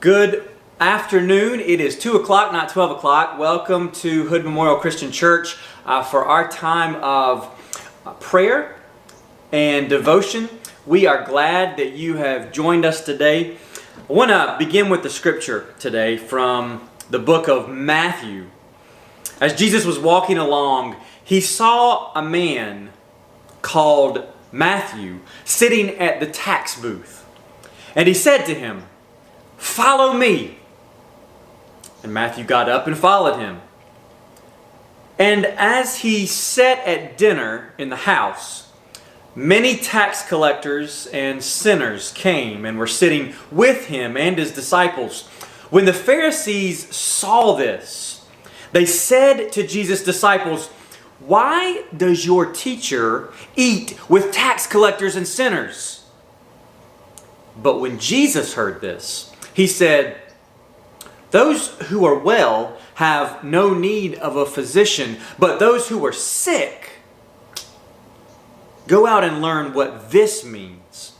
Good afternoon. It is 2 o'clock, not 12 o'clock. Welcome to Hood Memorial Christian Church for our time of prayer and devotion. We are glad that you have joined us today. I want to begin with the scripture today from the book of Matthew. As Jesus was walking along, he saw a man called Matthew sitting at the tax booth. And he said to him, "Follow me." And Matthew got up and followed him. And as he sat at dinner in the house, many tax collectors and sinners came and were sitting with him and his disciples. When the Pharisees saw this, they said to Jesus' disciples, "Why does your teacher eat with tax collectors and sinners?" But when Jesus heard this, he said, "Those who are well have no need of a physician, but those who are sick. Go out and learn what this means.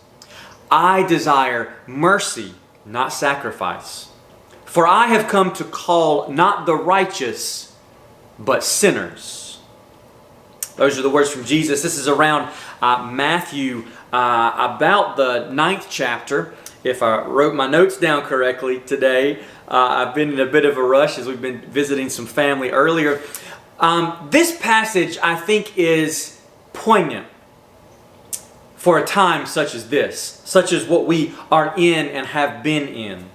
I desire mercy, not sacrifice. For I have come to call not the righteous, but sinners." Those are the words from Jesus. This is around Matthew, about the 9th chapter. If I wrote my notes down correctly today, I've been in a bit of a rush as we've been visiting some family earlier. This passage, I think, is poignant for a time such as this, such as what we are in and have been in.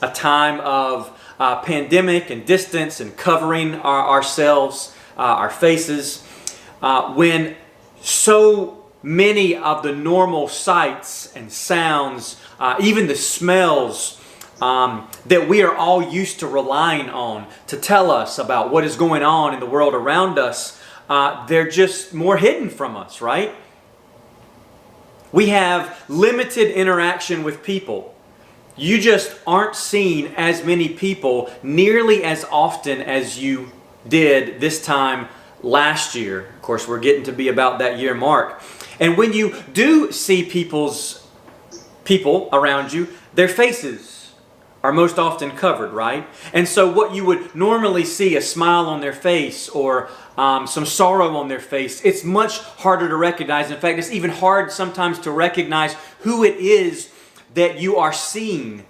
A time of pandemic and distance and covering ourselves, our faces, when so many of the normal sights and sounds, even the smells that we are all used to relying on to tell us about what is going on in the world around us, they're just more hidden from us, right? We have limited interaction with people. You just aren't seeing as many people nearly as often as you did this time last year. Of course, we're getting to be about that year mark. And when you do see people around you, their faces are most often covered, right? And so what you would normally see, a smile on their face or some sorrow on their face, it's much harder to recognize. In fact, it's even hard sometimes to recognize who it is that you are seeing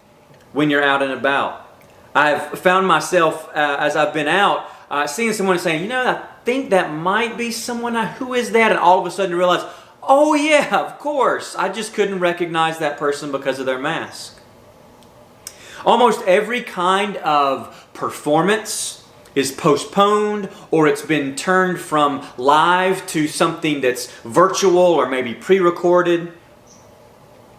when you're out and about. I've found myself, as I've been out, seeing someone saying, I think that might be someone. Who is that? And all of a sudden realize, oh yeah, of course. I just couldn't recognize that person because of their mask. Almost every kind of performance is postponed, or it's been turned from live to something that's virtual or maybe pre-recorded.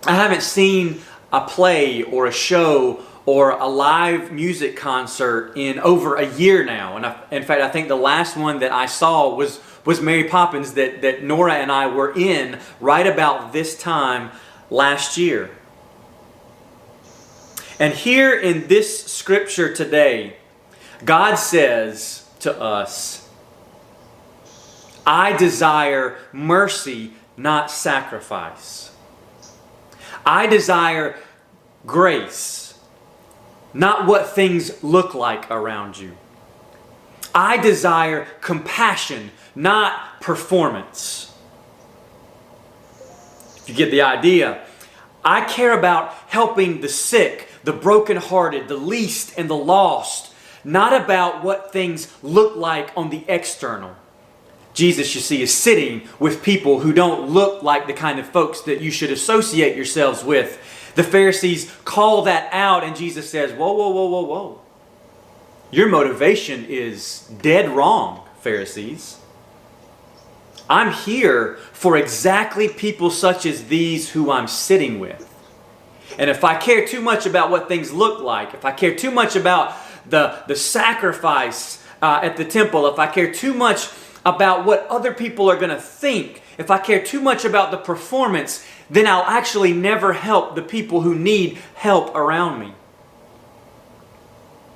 I haven't seen a play or a show or a live music concert in over a year now. And in fact, I think the last one that I saw was Mary Poppins that Nora and I were in right about this time last year. And here in this scripture today, God says to us, "I desire mercy, not sacrifice. I desire grace, not what things look like around you. I desire compassion, not performance." If you get the idea, I care about helping the sick, the brokenhearted, the least, and the lost, not about what things look like on the external. Jesus, you see, is sitting with people who don't look like the kind of folks that you should associate yourselves with. The Pharisees call that out, and Jesus says, whoa, whoa, whoa, whoa, whoa. Your motivation is dead wrong, Pharisees. I'm here for exactly people such as these who I'm sitting with. And if I care too much about what things look like, if I care too much about the sacrifice at the temple, if I care too much about what other people are going to think, if I care too much about the performance, then I'll actually never help the people who need help around me.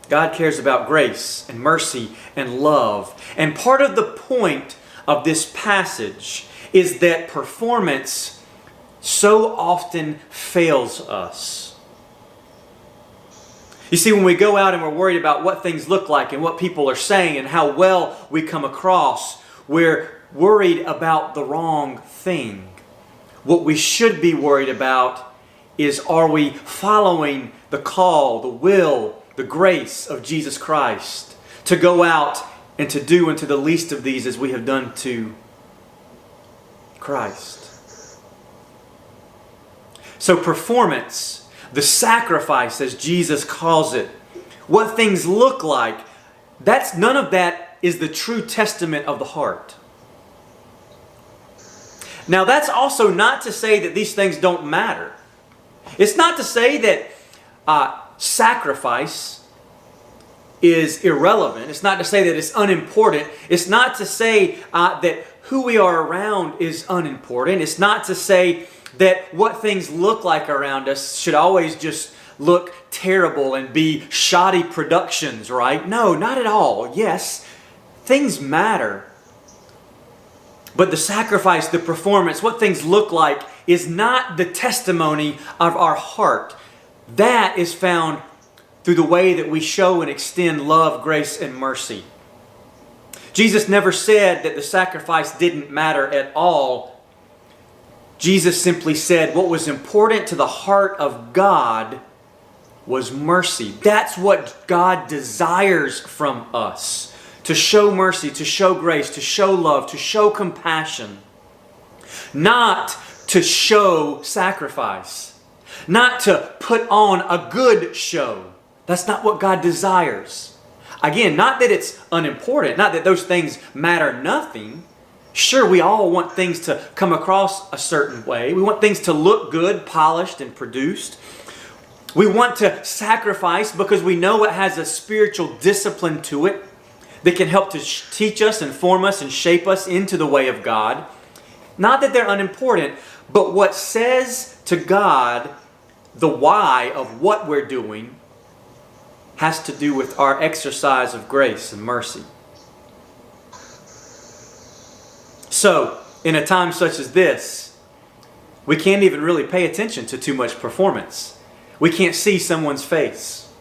God cares about grace and mercy and love. And part of the point of this passage is that performance so often fails us. You see, when we go out and we're worried about what things look like and what people are saying and how well we come across, we're worried about the wrong thing. What we should be worried about is, are we following the call, the will, the grace of Jesus Christ to go out and to do unto the least of these as we have done to Christ. So performance, the sacrifice as Jesus calls it, what things look like, none of that is the true testament of the heart. Now that's also not to say that these things don't matter. It's not to say that sacrifice is irrelevant. It's not to say that it's unimportant. It's not to say that who we are around is unimportant. It's not to say that what things look like around us should always just look terrible and be shoddy productions, right? No, not at all. Yes, things matter. But the sacrifice, the performance, what things look like is not the testimony of our heart. That is found through the way that we show and extend love, grace, and mercy. Jesus never said that the sacrifice didn't matter at all. Jesus simply said what was important to the heart of God was mercy. That's what God desires from us. To show mercy, to show grace, to show love, to show compassion. Not to show sacrifice. Not to put on a good show. That's not what God desires. Again, not that it's unimportant, not that those things matter nothing. Sure, we all want things to come across a certain way. We want things to look good, polished, and produced. We want to sacrifice because we know it has a spiritual discipline to it that can help to teach us and form us and shape us into the way of God. Not that they're unimportant, but what says to God the why of what we're doing has to do with our exercise of grace and mercy. So, in a time such as this, we can't even really pay attention to too much performance. We can't see someone's face.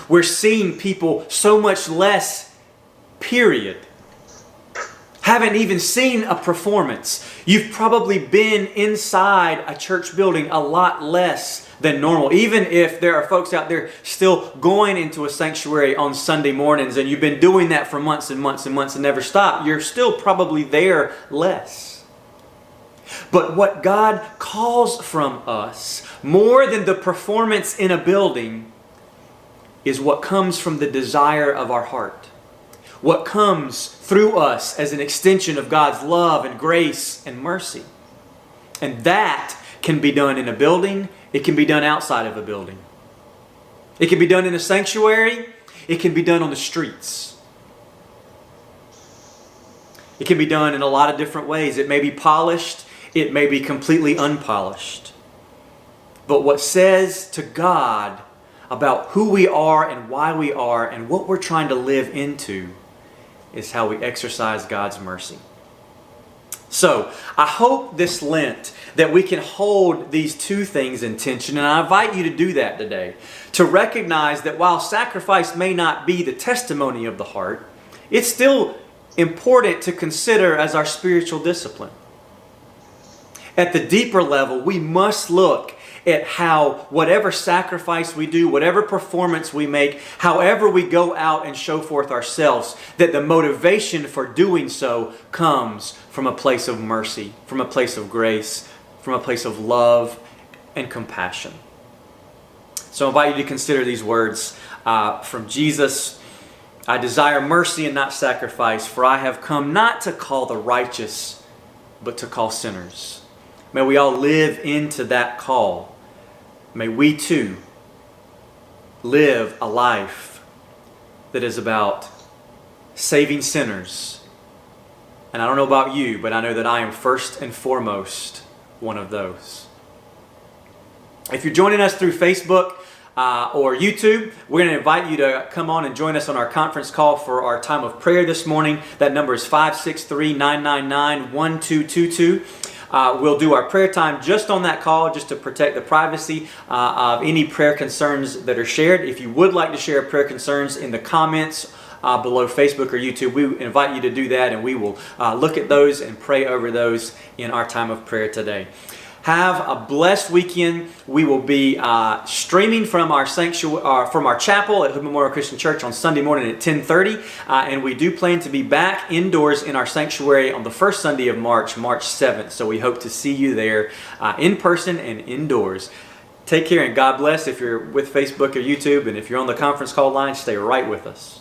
We're seeing people so much less, period. Haven't even seen a performance. You've probably been inside a church building a lot less than normal. Even if there are folks out there still going into a sanctuary on Sunday mornings and you've been doing that for months and months and months and never stop, you're still probably there less. But what God calls from us, more than the performance in a building, is what comes from the desire of our heart. What comes through us as an extension of God's love and grace and mercy. And that can be done in a building. It can be done outside of a building. It can be done in a sanctuary. It can be done on the streets. It can be done in a lot of different ways. It may be polished. It may be completely unpolished. But what says to God about who we are and why we are and what we're trying to live into is how we exercise God's mercy. So, I hope this Lent that we can hold these two things in tension, and I invite you to do that today. To recognize that while sacrifice may not be the testimony of the heart, it's still important to consider as our spiritual discipline. At the deeper level, we must look at how whatever sacrifice we do, whatever performance we make, however we go out and show forth ourselves, that the motivation for doing so comes from a place of mercy, from a place of grace, from a place of love and compassion. So I invite you to consider these words from Jesus. I desire mercy and not sacrifice, for I have come not to call the righteous, but to call sinners. May we all live into that call. May we too live a life that is about saving sinners. And I don't know about you, but I know that I am first and foremost one of those. If you're joining us through Facebook or YouTube, we're going to invite you to come on and join us on our conference call for our time of prayer this morning. That number is 563-999-1222. we'll do our prayer time just on that call, just to protect the privacy of any prayer concerns that are shared. If you would like to share prayer concerns in the comments below Facebook or YouTube, we invite you to do that, and we will look at those and pray over those in our time of prayer today. Have a blessed weekend. We will be streaming from our sanctuary, from our chapel at Hood Memorial Christian Church on Sunday morning at 10:30, and we do plan to be back indoors in our sanctuary on the first Sunday of March, March 7th. So we hope to see you there in person and indoors. Take care and God bless. If you're with Facebook or YouTube, and if you're on the conference call line, stay right with us.